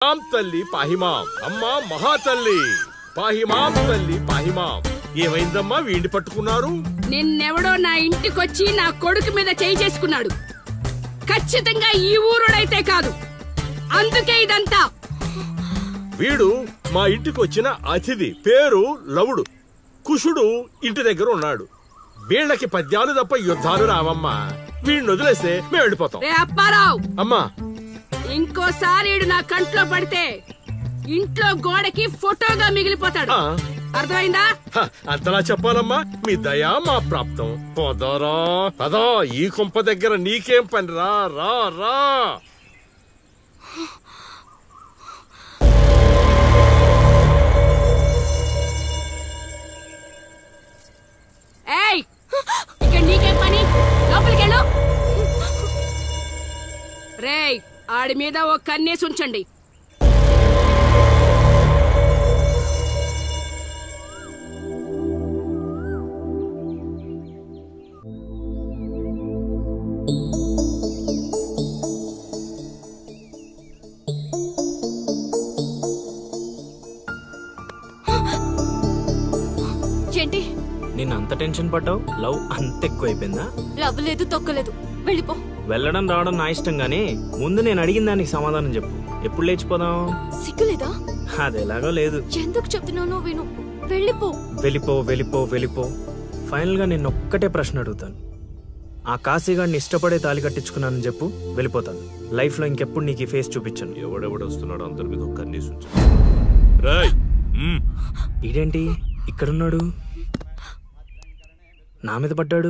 తల్లి పాహిమాం అమ్మా మహాతల్లి పాహిమాం తల్లి పాహిమాం. ఏమైందమ్మా వీడిని పట్టుకున్నారు? నిన్నెవడో నా ఇంటికొచ్చి నా కొడుకు మీద చేయి చేసుకున్నాడు. ఖచ్చితంగా ఈ ఊరుడైతే కాదు, అందుకే ఇదంతా. వీడు మా ఇంటికి వచ్చిన అతిథి, పేరు లవుడు. కుషుడు ఇంటి దగ్గర ఉన్నాడు. వీళ్ళకి పద్యాలు తప్ప యుద్ధాలు రావమ్మా. వీడిని వదిలేస్తే మేము వెళ్ళిపోతాం. అప్పారావు, అమ్మా ఇంకోసారి నా కంట్లో పడితే ఇంట్లో గోడకి ఫోటోగా మిగిలిపోతాడు. అర్థమైందా? అంతలా చెప్పాలమ్మా, మీ దయా మా ప్రాప్తం. పోదారా పదా, ఈ కుంప దగ్గర నీకేం పని? రా రా రా. ఏయ్, ఇక్కడ నీకేం పని? లోపలికెళ్ళు. రేయ్, ఆడి మీద ఓ కన్నేసి ఉంచండి. ఏంటి నేను అంత టెన్షన్ పడ్డావు? లవ్ అంత ఎక్కువైపోయిందా? లవ్ లేదు, తొక్కలేదు, వెళ్ళిపో. వెళ్ళడం రావడం నా ఇష్టం గానీ ముందు నేను అడిగిన దానికి సమాధానం చెప్పు. ఎప్పుడు లేచిపోదాం? సిగ్గులేదా? అది ఎలాగో లేదు. ఎందుకు చెప్తున్నానో విను, వెళ్ళిపో. వెళ్ళిపో వెళ్ళిపో వెళ్ళిపో. ఫైనల్ గా నేను ఒక్కటే ప్రశ్న అడుగుతాను. ఆ కాశీగాడిని ఇష్టపడే తాళి కట్టించుకున్నానని చెప్పు, వెళ్ళిపోతాను. లైఫ్ లో ఇంకెప్పుడు నీకు ఈ ఫేస్ చూపించాను. ఎవడెవడొస్తున్నాడు అందరి మీద ఒక్క ఇదేంటి ఇక్కడున్నాడు? నా మీద పడ్డాడు.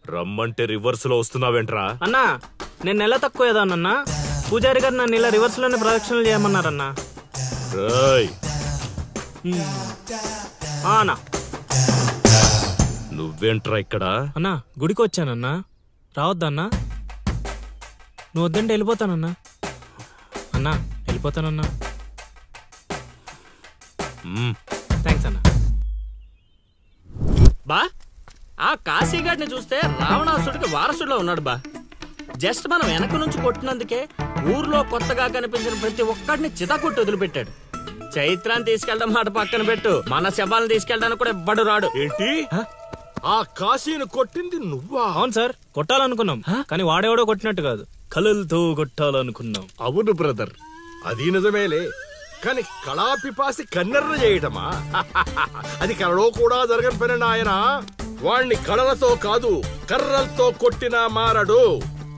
రమ్మంటే రివర్స్ లో వస్తున్నావేంట్రా? అన్నా, నేను నెల తక్కువ ఏదానన్నా. పూజారి గారు నన్ను ఇలా రివర్స్ లోనే ప్రదక్షిణలు చేయమన్నారన్నా. అన్నా, నువ్వేంట్రా ఇక్కడ? అన్నా గుడికి వచ్చానన్నా, రావద్దన్నా. నువ్వు వద్దంటే వెళ్ళిపోతానన్నా. అన్నా వెళ్ళిపోతానన్నా. థ్యాంక్స్ అన్నా. బా, ఆ కాశీగాడిని చూస్తే రావణాసుడికి వారసుడిలో ఉన్నాడు బా. జస్ట్ మనం వెనక నుంచి కొట్టినందుకే ఊర్లో కొత్తగా కనిపించిన ప్రతి ఒక్కడిని చితకొట్టి వదిలిపెట్టాడు. చైత్రాన్ని తీసుకెళ్ళడం మాట పక్కన పెట్టు, మన శవాలను తీసుకెళ్ళడానికి కూడా ఎవ్వడు రాడు. ఏంటి? ఆ కాశీని కొట్టింది నువ్వా? అవును సార్, కొట్టాలనుకున్నాం కానీ వాడేవాడో కొట్టినట్టు కాదు, కలలతో కొట్టాలనుకున్నాం. అవును బ్రదర్, అది నిజమేలే. కానీ కళాపిపాసి కన్నెర్ర చేయటమా? అది కళలో కూడా జరగని పని నాయన. వాణ్ణి కళలతో కాదు కర్రలతో కొట్టినా మారడు.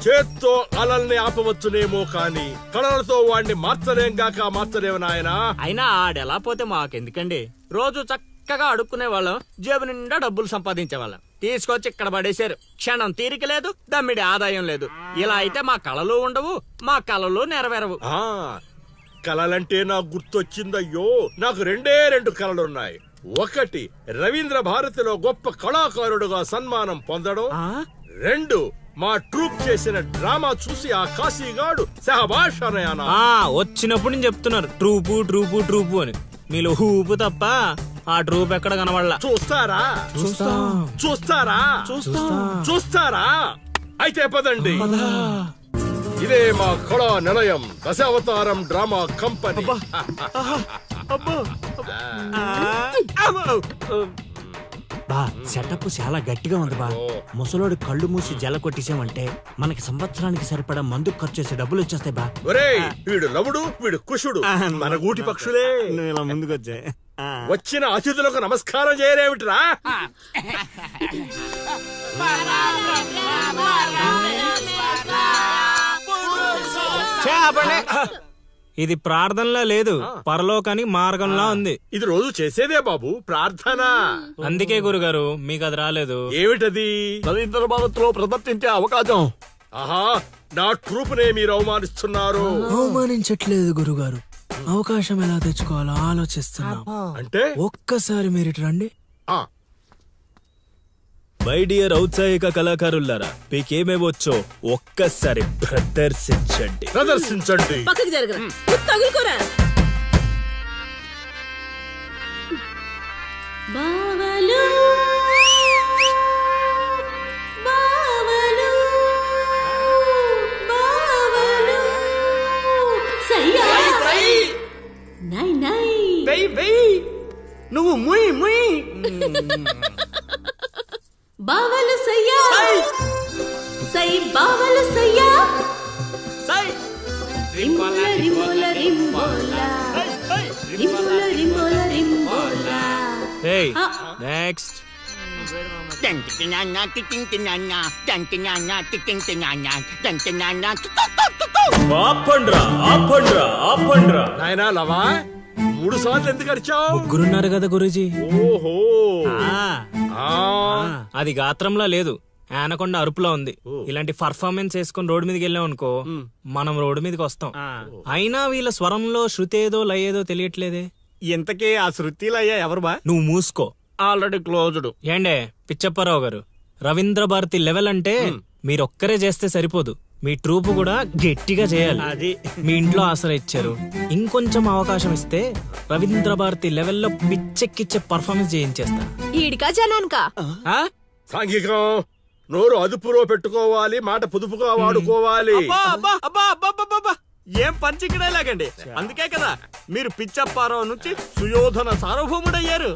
చేత్తో అలల్ని ఆపవచ్చునేమో కాని కళలతో వాణ్ణి మార్చలేంగాక మార్చలేవు నాయనా. అయినా ఆడెలా పోతే మాకెందుకండి? రోజు చక్కగా అడుక్కునే వాళ్ళం, జేబు నిండా డబ్బులు సంపాదించే వాళ్ళం. తీసుకొచ్చి ఇక్కడ పడేశారు. క్షణం తీరిక లేదు, దమ్మిడి ఆదాయం లేదు. ఇలా అయితే మా కళలు ఉండవు, మా కళలు నెరవేరవు. కళలంటే నాకు గుర్తొచ్చిందయ్యో, నాకు రెండు కళలున్నాయి. ఒకటి, రవీంద్ర భారతిలో గొప్ప కళాకారుడుగా సన్మానం పొందడం. 2, మా ట్రూప్ చేసిన డ్రామా చూసి ఆ కాశీగాడు సహబాష్ అనయానా. వచ్చినప్పుడు నేను చెప్తున్నారు ట్రూపు ట్రూపు ట్రూపు అని. మీలో ఊపు తప్ప ఆ ట్రూప్ ఎక్కడ కనబడలా. చూస్తారా? చూస్తారా? అయితే పదండి. ఇదే మా కళా నిలయం, దశావతారం డ్రామా కంపెనీ. బా, సెటప్ చాలా గట్టిగా ఉంది బా. ముసలోడు కళ్ళు మూసి జల కొట్టేసామంటే మనకి సంవత్సరానికి సరిపడా మందు ఖర్చు చేసే డబ్బులు వచ్చేస్తాయి బా. ఒరేయ్, వీడు లవుడు, వీడు కుషుడు, మన గూటి పక్షులే. ఇలా ముందుకొచ్చా. వచ్చిన అతిథులకు నమస్కారం చేయరేమిట్రా? ఇది ప్రార్థనలా లేదు, పరలోకానికి మార్గంలా ఉంది. ఇది రోజు చేసేదే బాబు ప్రార్థన. అందుకే గురుగారు మీకు అది రాలేదు. ఏమిటది? రవీంద్ర భారతిలో ప్రదర్శించే అవకాశం. ఆహా, నా ట్రూప్ నే మీరు అవమానిస్తున్నారు. అవమానించట్లేదు గురుగారు, అవకాశం ఎలా తెచ్చుకోవాలో ఆలోచిస్తున్నా. అంటే ఒక్కసారి మీరు రండి. మై డియర్ ఔత్సాహిక కళాకారులారా, మీకేమేమొచ్చో ఒక్కసారి ప్రదర్శించండి. పక్కకి జరగరా, తగులుకోరా. బావలు బావలు బావలు సయ్యా వెయ్యి వెయ్యి నువ్వు ముయ్ ముయ్ బావలు సయ్యా సై బావలు సయ్యా సై రింబోల రింబోల రింబోల రింబోల రింబోల రింబోల Hey, next. నాయనా లవా 3 సార్లు ఎందుకు అరిచావు? ముగ్గురున్నారు కదా గురూజీ. ఓహో అది గాత్రంలా లేదు, ఆనకొండ అరుపులా ఉంది. ఇలాంటి పర్ఫార్మెన్స్ వేసుకుని రోడ్డు మీదకి వెళ్ళాం అనుకో, మనం రోడ్డు మీదకి వస్తాం. అయినా వీళ్ళ స్వరంలో శృతి ఏదో లయ ఏదో తెలియట్లేదే. ఇంతకీ ఆ శృతిలయ్యా ఎవరు బా? నువ్వు మూసుకో, ఆల్రెడీ క్లోజ్డ్. ఏండే పిచ్చప్పారావు గారు, రవీంద్ర భారతి లెవెల్ అంటే మీరొక్కరే చేస్తే సరిపోదు, మీ ట్రూప్ కూడా గట్టిగా చేయాలి. అది మీ ఇంట్లో ఆసరా ఇచ్చారు, ఇంకొంచెం అవకాశం ఇస్తే రవీంద్ర భారతి లెవెల్లో పిచ్చెక్కిచ్చే పర్ఫార్మెన్స్ చేయించేస్తా. ఈడికా జనాన్కా సాంఘికం నోరు అదుపులో పెట్టుకోవాలి, మాట పొదుపుగా వాడుకోవాలి. ఏం పంచికడే లాగండి. అందుకే కదా మీరు పిచ్చప్పారావు నుంచి సుయోధన సార్వభౌముడయ్యారు.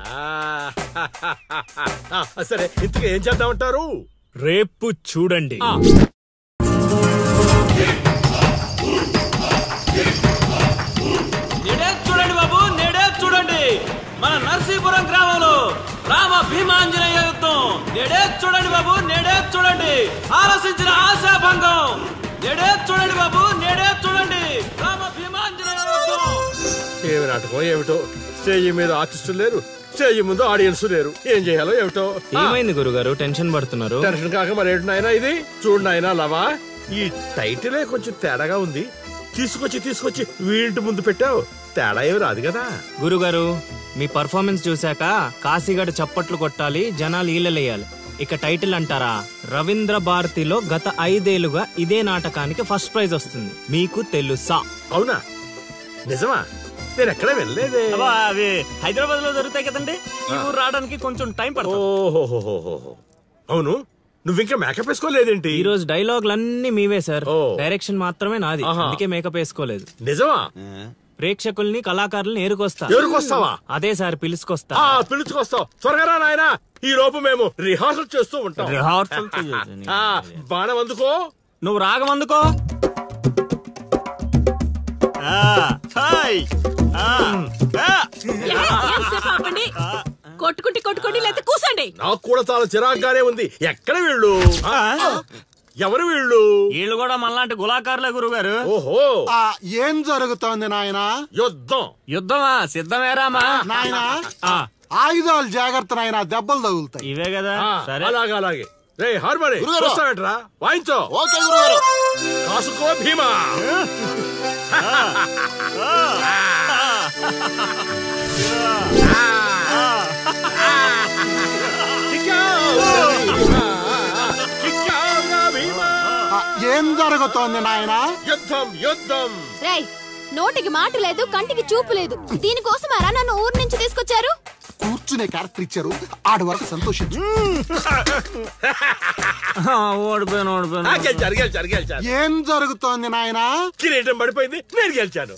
సరే ఇంతగా ఏం చేద్దామంటారు? రేపు చూడండి. నేడే చూడండి బాబు, నేడే చూడండి మన నర్సీపురం గ్రామంలో రామ భీమాంజనేయ యుద్ధం. నేడే చూడండి బాబు, నేడే చూడండి ఆలోచించిన ఆశాభంగం. నేడే చూడండి బాబు, నేడే చూడండి రామ భీమాంజనేయ యుద్ధం. ఏమి నాటకం ఏమిటో, స్టేజ్ మీద ఆర్టిస్టులు లేరు, స్టేజ్ ముందు ఆడియన్స్ లేరు, ఏం చేయాలో ఏమిటో. ఏమైంది గురుగారు, టెన్షన్ పడుతున్నారు? టెన్షన్ కాక మరేంటి నాయనా ఇది? చూడు నాయనా లవా, ఈ టైటిలే కొంచెం తేడాగా ఉంది. తీసుకొచ్చి వీంటి ముందు పెట్టావు, తేడా ఏమి రాదు కదా. గురుగారు మీ పర్ఫార్మెన్స్ చూశాక కాశీగఢ్ చప్పట్లు కొట్టాలి, జనాలు ఈలలేయాలి. ఇక టైటిల్ అంటారా, రవీంద్ర భారతిలో గత 5 ఏళ్లుగా ఇదే నాటకానికి ఫస్ట్ ప్రైజ్ వస్తుంది. మీకు తెలుసా? అవునా, నిజమా? నేను ఎక్కడ వెళ్ళలేదే. అవి హైదరాబాద్ లో జరుగుతాయి కదండి, ఈ ఊరు రావడానికి కొంచెం టైం పడుతుంది. ఓహోహోహో, అవును నువ్వింకా మేకప్ వేసుకోలేదేంటి? ఈ రోజు డైలాగులన్నీ మీవే సార్, డైరెక్షన్ మాత్రమే నాది, అందుకే మేకప్ వేసుకోలేదు. నిజమా? ప్రేక్షకుల్ని కళాకారుల్ని ఏరుకొస్తావా? అదే సార్ పిలుచుకొస్తా. పిలుచుకొస్తావు, త్వరగా రా నాయనా. ఈ లోపు మేము రిహార్సల్ చేస్తూ ఉంటాం. రిహార్సల్ బాణం అందుకో, నువ్వు రాగం అందుకో. కొట్టుకుంటే లేకపోతే కూసండి. నాకు కూడా చాలా చిరాగ్గానే ఉంది. ఎక్కడ వీళ్ళు? ఎవరు వీళ్ళు? వీళ్ళు కూడా మనలాంటి గులాకారులే గురుగారు. ఓహో, ఏం జరుగుతోంది నాయనా? యుద్ధమా? సిద్ధమేరామా నాయనా? ఆయుధాలు జాగ్రత్త నాయనా, దెబ్బలు తగులుతాయి. ఇవే కదా. సరే అలాగే. రే హార్మోని వస్తావేంట్రా? వాయించో. ఓకే గురుగారు. కాసుకో భీమా. ఏం జరుగుతోంది నాయనా? యుద్ధం. రేయ్, నోటికి మాట లేదు, కంటికి చూపు లేదు. దీనికోసమారా నన్ను ఊరు నుంచి తీసుకొచ్చారు? కూర్చునే క్యారెక్టర్ ఇచ్చారు, ఆడి వరకు సంతోషించు. గెలిచారు. ఏం జరుగుతోంది నాయనా? కిరీటం పడిపోయింది, నేను గెలిచాను.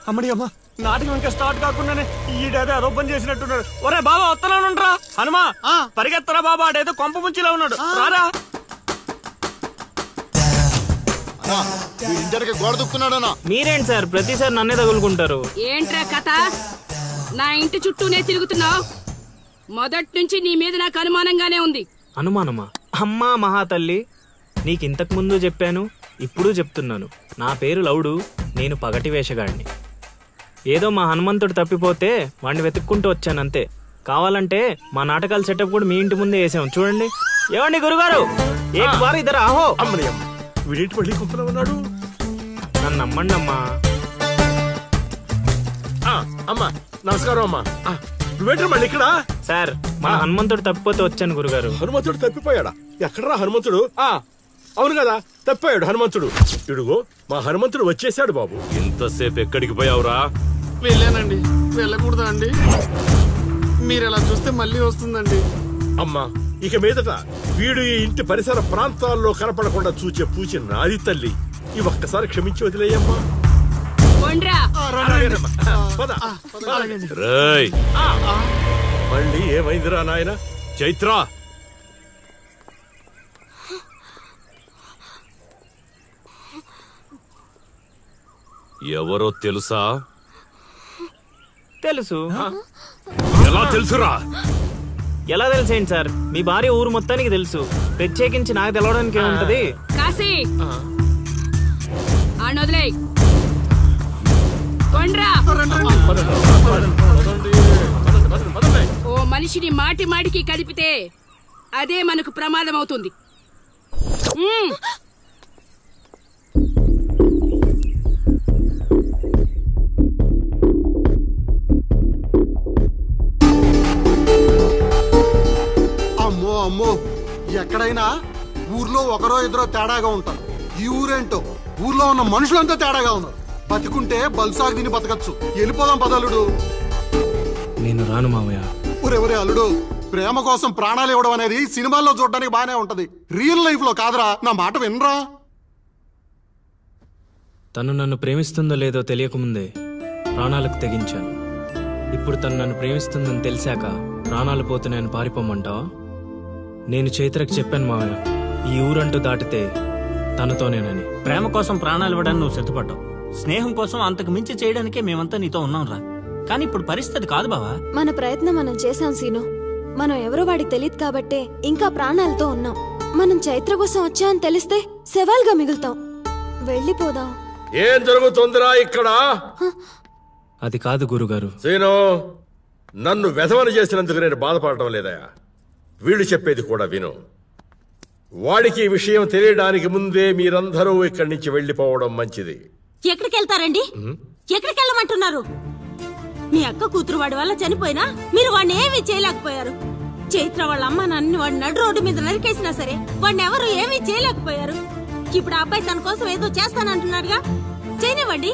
అమ్మడి అమ్మ, నాటకం ఇంకా స్టార్ట్ కాకుండానే ఈడేదో అదోపన్ చేసినట్టున్నాడు. ఒరే బాబా వస్తున్నానుండ్రా. హనుమా పరిగెత్తరా బాబా, ఆడేదో కొంప ముంచిలా ఉన్నాడు. రారా. ఇంటర్కి గోడ దుక్కున్నాడనా? మీరేంటి సార్ ప్రతిసారి నన్నే తగులుకుంటారు? ఏంట్రా కథ? నా ఇంటి చుట్టూనే తిరుగుతున్నావు. మొదటి నుంచి నీ మీద నాకు అనుమానంగానే ఉంది. అనుమానమా? అమ్మా మహాతల్లి, నీకింతకు ముందు చెప్పాను, ఇప్పుడు చెప్తున్నాను. నా పేరు లౌడు, నేను పగటి వేషగాడిని. ఏదో మా హనుమంతుడు తప్పిపోతే వాడిని వెతుక్కుంటూ వచ్చానంతే. కావాలంటే మా నాటకాల సెటప్ కూడా మీ ఇంటి ముందే వేసాం, చూడండి. ఏమండి గురుగారు, ఏక్ బార్ ఇద్దరు ఆహో. వీడేంటి మళ్ళీ కుంపలో ఉన్నాడు? నన్ను నమ్మండి అమ్మా. అమ్మా నమస్కారం అమ్మా. నువ్వేంటి మళ్ళీ ఇక్కడ? సార్ మా హనుమంతుడు తప్పిపోతే వచ్చాను గురుగారు. హనుమంతుడు తప్పిపోయాడా? ఎక్కడరా హనుమంతుడు? అవును కదా, తప్పిపోయాడు హనుమంతుడు. ఇడుగో మా హనుమంతుడు వచ్చేసాడు బాబు. ఇంతసేపు ఎక్కడికి పోయావురా? వెళ్ళానండి. వెళ్ళకూడదా అండి? మీరు ఎలా చూస్తే మళ్ళీ వస్తుందండి. అమ్మా ఇక మీదట వీడు ఈ ఇంటి పరిసర ప్రాంతాల్లో కనపడకుండా చూచే పూచి నాది తల్లి. ఈ ఒక్కసారి క్షమించి వదిలేయమ్మా. మళ్ళీ ఏమైందిరా నాయన? చైత్ర, ఎవరో తెలుసా? తెలుసు. ఎలా తెలుసురా? ఎలా తెలుసేంటి సార్? మీ భార్య ఊరు మొత్తానికి తెలుసు. ప్రత్యేకించి నాకు తెలవడానికి ఏముంటది? కాశీ అనొదిలే. ఓ మనిషిని మాటి మాటికి కదిపితే అదే మనకు ప్రమాదం అవుతుంది. అమ్మో అమ్మో, ఎక్కడైనా ఊర్లో ఒకరో ఇద్దరో తేడాగా ఉంటారు. ఈ ఊరేంటో ఊర్లో ఉన్న మనుషులంతా తేడాగా ఉన్నారు. బతికుంటే బల్సాగు తిని బతకచ్చు. వెళ్ళిపోదాం పదలుడు. నేను రాను మావయ్య. ఒరే అల్లుడు, ప్రేమ కోసం ప్రాణాలు ఇవ్వడం అనేది సినిమాల్లో చూడడానికి బానే ఉంటది, రియల్ లైఫ్ లో కాదురా. నా మాట వినరా? తను నన్ను ప్రేమిస్తుందో లేదో తెలియకముందే ప్రాణాలకు తెగించాను. ఇప్పుడు తను నన్ను ప్రేమిస్తుందని తెలిసాక ప్రాణాలు పోతున్నాయని పారిపోమంటావా? నేను చైత్రకు చెప్పాను మావయ్య, ఈ ఊరంటూ దాటితే తనతోనేనని. ప్రేమ కోసం ప్రాణాలు ఇవ్వడానికి నువ్వు సిద్ధపడ్డావు. స్నేహం కోసం అంతకు మించి చేయడానికే మేమంతా నీతో ఉన్నాం రా. కానీ ఇప్పుడు పరిస్థితి కాదు బావా. మన ప్రయత్నం మనం చేశాం సీను. మనం ఎవరో వాడికి తెలియదు కాబట్టే ఇంకా ప్రాణాలతో ఉన్నాం. మనం చైత్ర కోసం వచ్చామని తెలిస్తే శవాలుగా మిగులుతాం. వెళ్ళిపోదాం. ఏం జరుగుతుందిరా ఇక్కడ? అది కాదు గురుగారు. సీను, నన్ను వెధవని చేసినందుకు నేను బాధపడటం లేదయా. వీళ్ళు చెప్పేది కూడా విను. వాడికి ఈ విషయం తెలియడానికి ముందే మీరందరూ ఇక్కడి నుంచి వెళ్ళిపోవడం మంచిది. ఎక్కడికి వెళ్తారండి? ఎక్కడికి వెళ్ళమంటున్నారు? మీ అక్క కూతురు వాడి వల్ల చనిపోయినా మీరు వాడిని ఏమీ చేయలేకపోయారు. చైత్ర వాళ్ళ అమ్మ నాన్నని వాడి నడు రోడ్డు మీద నరికేసినా సరే వాడిని ఎవరు ఏమీ చేయలేకపోయారు. ఇప్పుడు ఆ అబ్బాయి తన కోసం ఏదో చేస్తానంటున్నాడుగా, చేయనివ్వండి.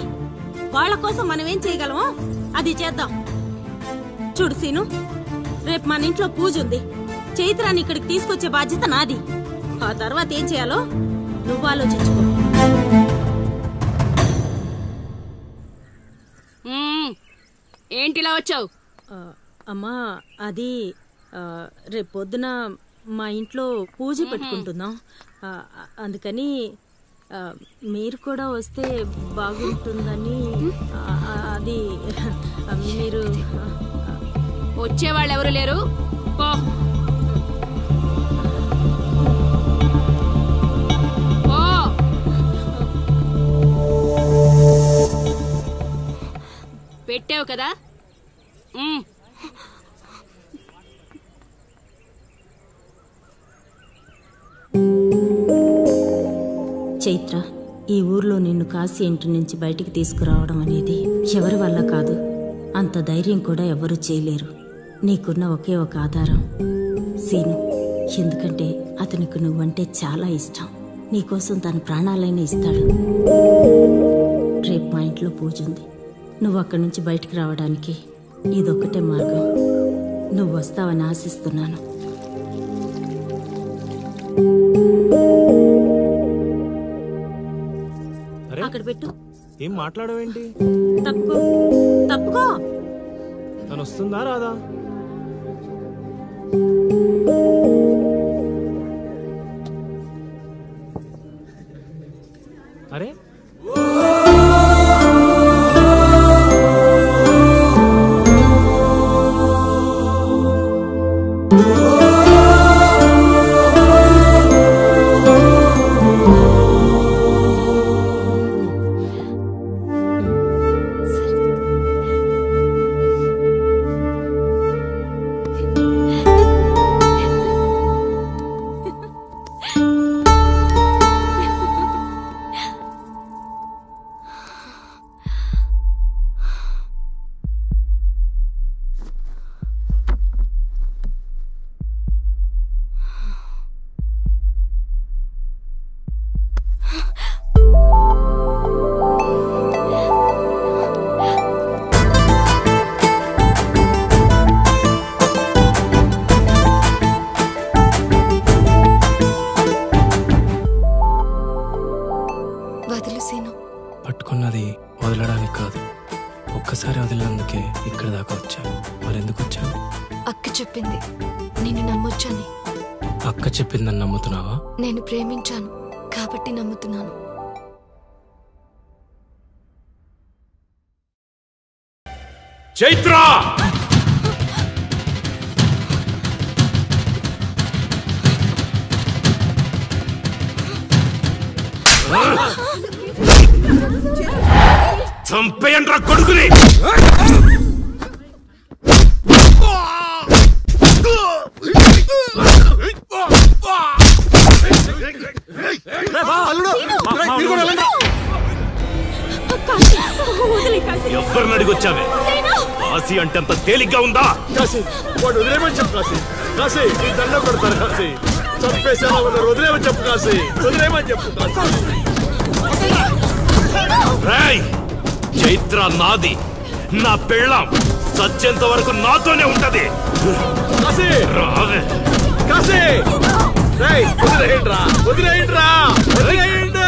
వాళ్ళ కోసం మనం ఏం చేయగలమో అది చేద్దాం. చూడు సీను, రేపు మన ఇంట్లో పూజ ఉంది. చైత్రాన్ని ఇక్కడికి తీసుకొచ్చే బాధ్యత నాది. ఆ తర్వాత ఏం చేయాలో నువ్వు ఆలోచించుకో. ఏంటిలా వచ్చావు? అమ్మా, అది రేపు పొద్దున మా ఇంట్లో పూజ పెట్టుకుంటున్నాం. అందుకని మీరు కూడా వస్తే బాగుంటుందని. అది మీరు వచ్చేవాళ్ళు ఎవరు లేరు. పెట్టావు కదా. చైత్ర, ఈ ఊర్లో నిన్ను కాశీ ఇంటి నుంచి బయటికి తీసుకురావడం అనేది ఎవరి వల్ల కాదు. అంత ధైర్యం కూడా ఎవరూ చేయలేరు. నీకున్న ఒకే ఒక ఆధారం సీను. ఎందుకంటే అతనికి నువ్వంటే చాలా ఇష్టం. నీకోసం తన ప్రాణాలైనా ఇస్తాడు. రేపు మా ఇంట్లో పూజ ఉంది. నువ్వు అక్కడి నుంచి బయటికి రావడానికి ఇదొక్కటే మార్గం. నువ్వు వస్తావని ఆశిస్తున్నాను. అక్కడ పెట్టు. ఏం మాట్లాడవేంటి? తప్పుకో తప్పుకో. తను వస్తుందా రాదా? అరే పట్టుకున్నది వదలడానికి కాదు, ఒక్కసారి వదిలినందుకే ఇక్కడ దాకా వచ్చాను. మరెందుకు వచ్చాను? అక్క చెప్పింది నిన్ను నమ్మొచ్చని. అక్క చెప్పిందని నమ్ముతున్నావా? నేను ప్రేమించాను కాబట్టి నమ్ముతున్నాను. చైత్ర! చంపేయండ్రా కొడుకుని! ఎవరిని అడిగొచ్చావే? కాశీ అంటే అంత తేలిగ్గా ఉందా? కాశీ వాడు వదిలేమని చెప్పు. కాశీ కాశీ నీ దండ కొడతారు. కాశీ చంపేసాను, వదిలేమని చెప్పు. కాశీ వదిలేమని చెప్పు. చైత్ర నాది, నా పెళ్ళాం. సత్యంత వరకు నాతోనే ఉంటది. కాశీ రావే. కాశీ వదిలేయండిరా, వదిలేయండిరా, వదిలేయండి.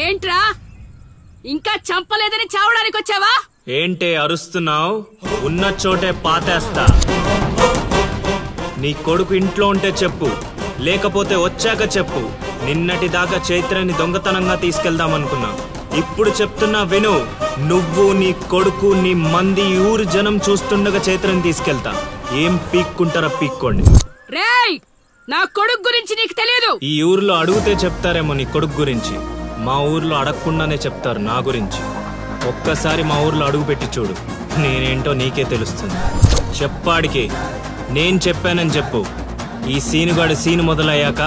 ఏంట్రా ఇంకా చంపలేదని చావడానికి వచ్చావా? ఏంటే అరుస్తున్నావు? ఉన్న చోటే పాతేస్తా. నీ కొడుకు ఇంట్లో ఉంటే చెప్పు, లేకపోతే వచ్చాక చెప్పు. నిన్నటి దాకా చైత్రని దొంగతనంగా తీసుకెళ్దామనుకున్నా, ఇప్పుడు చెప్తున్నా విను. నువ్వు, నీ కొడుకు, నీ మంది, ఊరు జనం చూస్తుండగా చైత్రని తీసుకెళ్తా. ఏం పీక్కుంటారా పీక్కోండి. రేయ్, నా కొడుకు గురించి నీకు తెలియదు. ఈ ఊర్లో అడిగితే చెప్తారేమో నీ కొడుకు గురించి, మా ఊర్లో అడగకుండానే చెప్తారు నా గురించి. ఒక్కసారి మా ఊర్లో అడుగు పెట్టి చూడు, నేనేంటో నీకే తెలుస్తుంది. చెప్పాడికి నేను చెప్పానని చెప్పు. ఈ సీనుగాడి సీను మొదలయ్యాక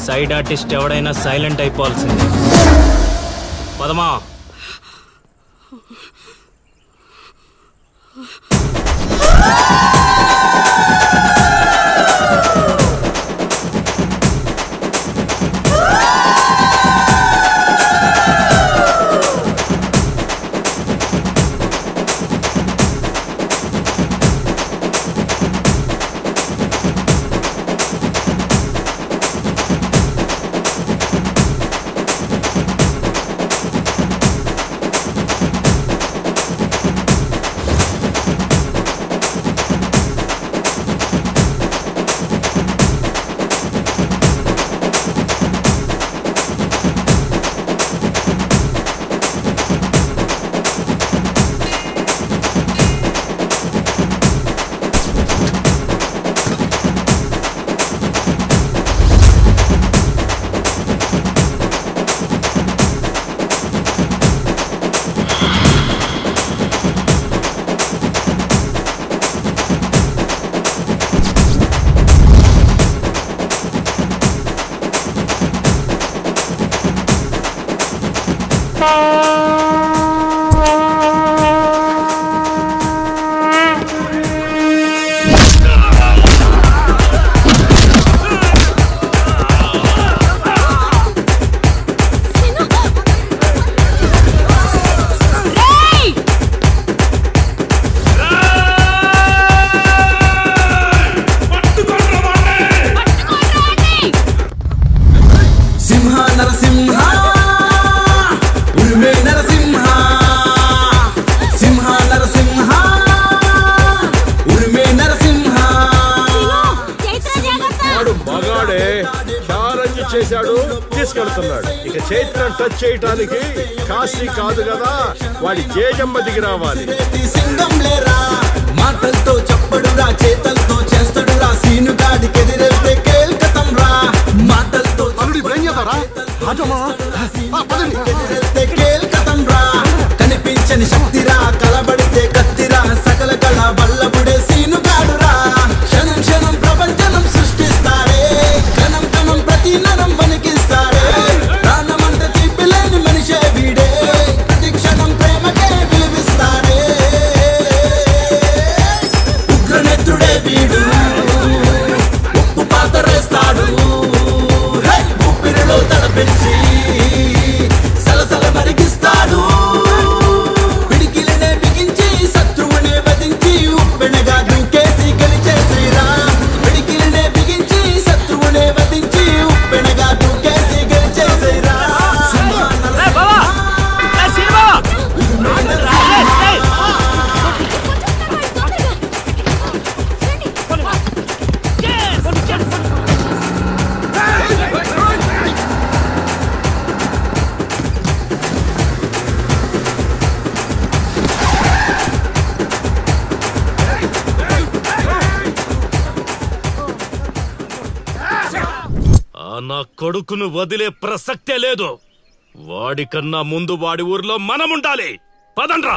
సైడ్ ఆర్టిస్ట్ ఎవడైనా సైలెంట్ అయిపోవాల్సిందే. పదమా. చేశాడు, తీసుకెళ్తున్నాడు. ఇక చైత్ర టచ్ చేయటానికి కాశీ కాదు కదా, వాడి జేజమ్మ దిగి రావాలి. మాటలతో చెప్పడురా, చేతలతో చేస్తాడురా, సీనుగాడికి ఎదిరెళ్తే కేల్కతం రా. మాటలతో ఎదిరెళ్తే కేల్కతం రా. కనిపించని శక్తిరా, కలబడితే కత్తిరా, సకల కళ వల్లబుడే సీనుగాడురా. క్షణం క్షణం ప్రపంచనం సృష్టిస్తాడే, కణం కణం ప్రతి నరం వణికిస్తాడే. ప్రాణమంత తీపిలేని మనిషే వీడే, ప్రతి క్షణం ప్రేమకే విలువిస్తాడే. ఉగ్రనేత్రుడే వీడు, నా కొడుకును వదిలే ప్రసక్తే లేదు. వాడికన్నా ముందు వాడి ఊర్లో మనముండాలి. పదండ్రా.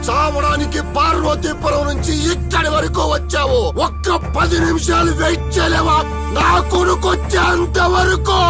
చావడానికి పార్వతీపురం నుంచి ఇక్కడి వరకు వచ్చావు. ఒక్క 10 నిమిషాలు వెయిట్ చేయలేవా? నా కొడుకు వచ్చేంత వరకు.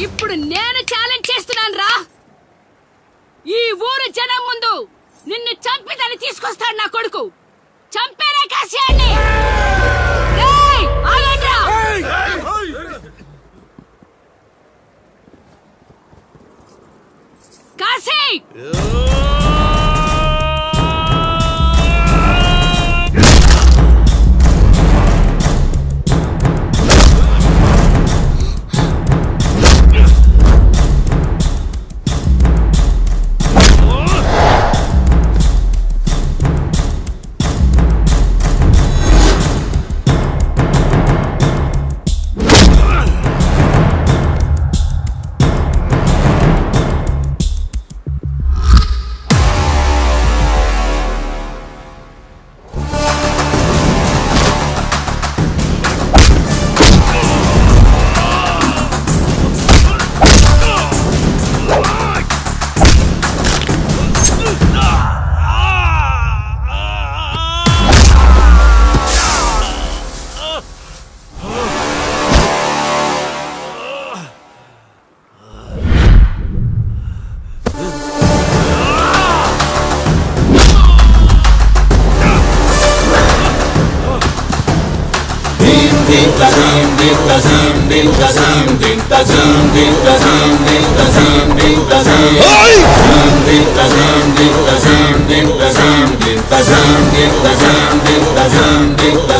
ఇప్పుడు నేను ఛాలెంజ్ చేస్తున్నాను రా. ఈ ఊరు జనం ముందు నిన్ను చంపిదని తీసుకొస్తాడు నా కొడుకు. చంపేరా కాశీయాన్ని. కాశీ Ding